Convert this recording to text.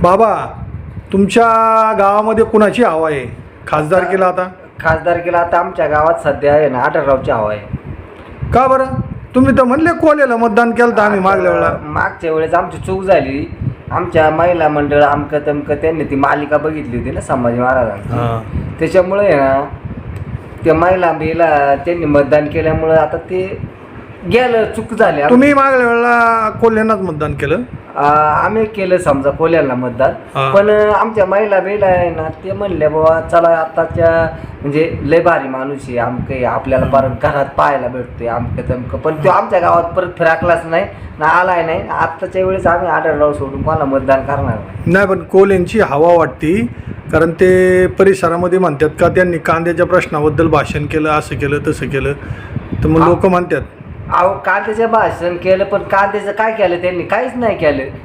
बाबा, तुमच्या गावामध्ये कुणाची हवा आहे खासदारकीला आता? खासदारकीला आता आमच्या गावात सध्या आहे ना आढळरावची हवा आहे. का बरं? तुम्ही तर म्हणले कोल्याला मतदान केलं तर आम्ही मागल्या वेळेला. मागच्या वेळेस आमची चूक झाली. आमच्या महिला मंडळ आमकं तमकं त्यांनी ती मालिका बघितली होती ना संभाजी महाराजांची. त्याच्यामुळे ना त्या महिला त्यांनी मतदान केल्यामुळं आता ते गेलं, चूक झाली. तुम्ही मागल्या वेळेला कोल्ह्यांनाच मतदान केलं? आम्ही केलं समजा कोल्ह्याला मतदान. पण आमच्या महिला आहे ना ते म्हणले बाबा चला आताच्या म्हणजे लय भारी माणूस आहे आमके, आपल्याला परत घरात पाहायला भेटतोय आमकं तमकं. पण तो आमच्या गावात परत फिराकलाच नाही ना, आलाय नाही. आत्ताच्या वेळेस आम्ही आढळराव सोडून कोणाला मतदान करणार नाही. पण कोल्ह्यांची हवा वाटती, कारण ते परिसरामध्ये म्हणतात का त्यांनी कांद्याच्या प्रश्नाबद्दल भाषण केलं, असं केलं तसं केलं. तर मग लोक म्हणतात अहो कांद्याचं भाषण केलं, पण कांद्याचं काय केलं त्यांनी? काहीच नाही केलं.